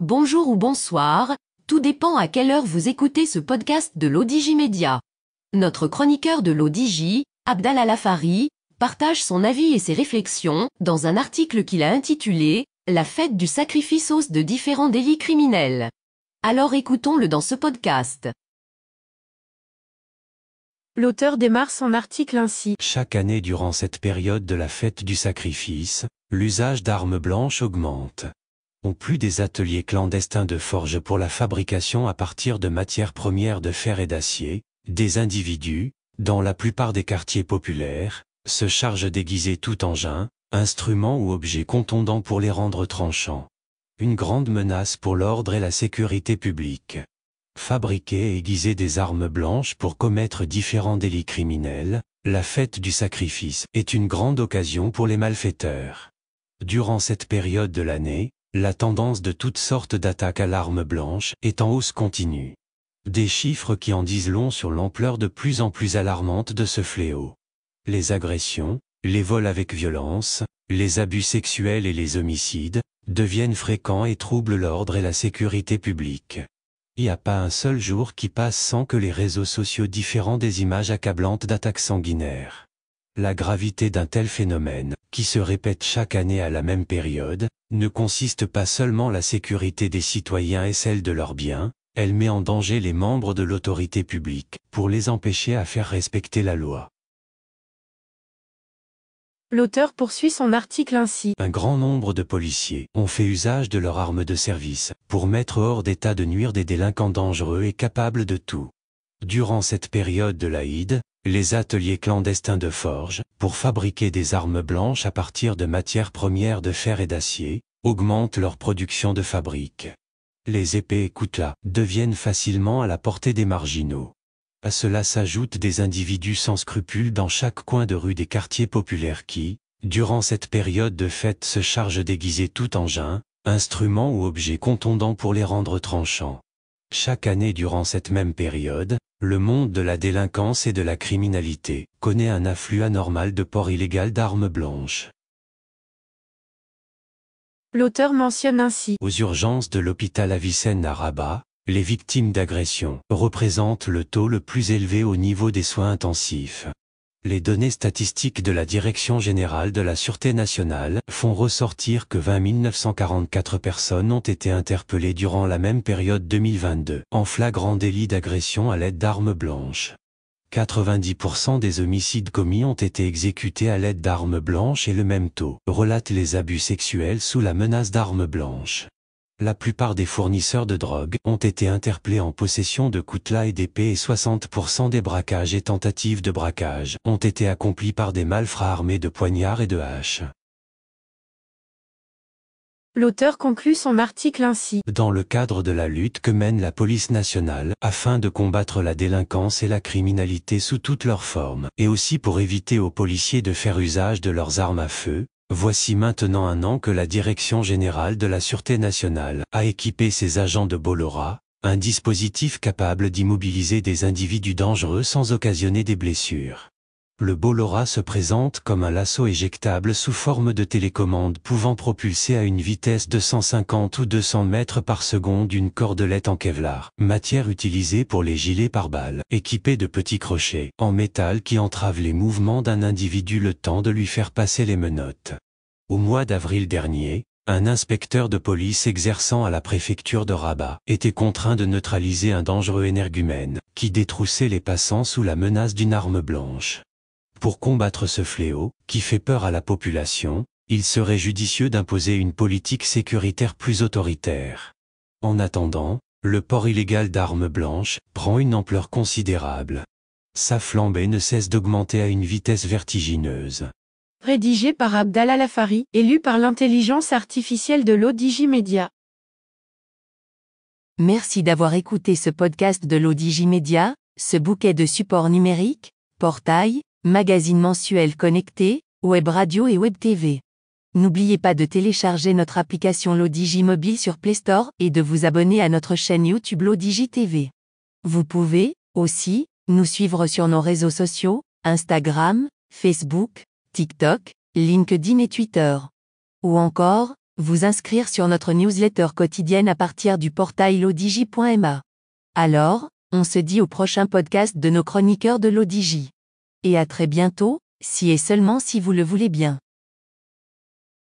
Bonjour ou bonsoir, tout dépend à quelle heure vous écoutez ce podcast de l'ODJ Média. Notre chroniqueur de l'ODJ, Abdallah Lafari, partage son avis et ses réflexions dans un article qu'il a intitulé « La fête du sacrifice » de différents délits criminels. Alors écoutons-le dans ce podcast. L'auteur démarre son article ainsi. Chaque année durant cette période de la fête du sacrifice, l'usage d'armes blanches augmente. On plus des ateliers clandestins de forge pour la fabrication à partir de matières premières de fer et d'acier, des individus, dans la plupart des quartiers populaires, se chargent d'aiguiser tout engin, instrument ou objet contondant pour les rendre tranchants. Une grande menace pour l'ordre et la sécurité publique. Fabriquer et aiguiser des armes blanches pour commettre différents délits criminels, la fête du sacrifice est une grande occasion pour les malfaiteurs. Durant cette période de l'année, la tendance de toutes sortes d'attaques à l'arme blanche est en hausse continue. Des chiffres qui en disent long sur l'ampleur de plus en plus alarmante de ce fléau. Les agressions, les vols avec violence, les abus sexuels et les homicides deviennent fréquents et troublent l'ordre et la sécurité publique. Il n'y a pas un seul jour qui passe sans que les réseaux sociaux diffèrent des images accablantes d'attaques sanguinaires. La gravité d'un tel phénomène, qui se répète chaque année à la même période, ne consiste pas seulement la sécurité des citoyens et celle de leurs biens, elle met en danger les membres de l'autorité publique, pour les empêcher à faire respecter la loi. L'auteur poursuit son article ainsi. Un grand nombre de policiers ont fait usage de leurs armes de service, pour mettre hors d'état de nuire des délinquants dangereux et capables de tout. Durant cette période de l'Aïd, les ateliers clandestins de forge, pour fabriquer des armes blanches à partir de matières premières de fer et d'acier, augmentent leur production de fabrique. Les épées et coutelas deviennent facilement à la portée des marginaux. À cela s'ajoutent des individus sans scrupules dans chaque coin de rue des quartiers populaires qui, durant cette période de fête, se chargent d'aiguiser tout engin, instrument ou objet contondant pour les rendre tranchants. Chaque année durant cette même période, le monde de la délinquance et de la criminalité connaît un afflux anormal de port illégal d'armes blanches. L'auteur mentionne ainsi. Aux urgences de l'hôpital Avicenne à Rabat, les victimes d'agressions représentent le taux le plus élevé au niveau des soins intensifs. Les données statistiques de la Direction générale de la Sûreté nationale font ressortir que 20 944 personnes ont été interpellées durant la même période 2022 en flagrant délit d'agression à l'aide d'armes blanches. 90% des homicides commis ont été exécutés à l'aide d'armes blanches et le même taux relate les abus sexuels sous la menace d'armes blanches. La plupart des fournisseurs de drogue ont été interpellés en possession de coutelas et d'épées et 60% des braquages et tentatives de braquage ont été accomplis par des malfrats armés de poignards et de haches. L'auteur conclut son article ainsi. Dans le cadre de la lutte que mène la police nationale afin de combattre la délinquance et la criminalité sous toutes leurs formes, et aussi pour éviter aux policiers de faire usage de leurs armes à feu, voici maintenant un an que la Direction générale de la Sûreté nationale a équipé ses agents de Bollorah, un dispositif capable d'immobiliser des individus dangereux sans occasionner des blessures. Le Bollorah se présente comme un lasso éjectable sous forme de télécommande pouvant propulser à une vitesse de 150 ou 200 mètres par seconde une cordelette en Kevlar, matière utilisée pour les gilets pare-balles, équipée de petits crochets en métal qui entravent les mouvements d'un individu le temps de lui faire passer les menottes. Au mois d'avril dernier, un inspecteur de police exerçant à la préfecture de Rabat était contraint de neutraliser un dangereux énergumène qui détroussait les passants sous la menace d'une arme blanche. Pour combattre ce fléau, qui fait peur à la population, il serait judicieux d'imposer une politique sécuritaire plus autoritaire. En attendant, le port illégal d'armes blanches prend une ampleur considérable. Sa flambée ne cesse d'augmenter à une vitesse vertigineuse. Rédigé par Abdallah Lafari, élu par l'intelligence artificielle de l'ODJ Média. Merci d'avoir écouté ce podcast de l'ODJ Média, ce bouquet de supports numériques, portail, magazine mensuel connecté, web radio et web TV. N'oubliez pas de télécharger notre application l'ODJ Mobile sur Play Store et de vous abonner à notre chaîne YouTube l'ODJ TV. Vous pouvez, aussi, nous suivre sur nos réseaux sociaux, Instagram, Facebook, TikTok, LinkedIn et Twitter. Ou encore, vous inscrire sur notre newsletter quotidienne à partir du portail lodigi.ma. Alors, on se dit au prochain podcast de nos chroniqueurs de l'Odigi. Et à très bientôt, si et seulement si vous le voulez bien.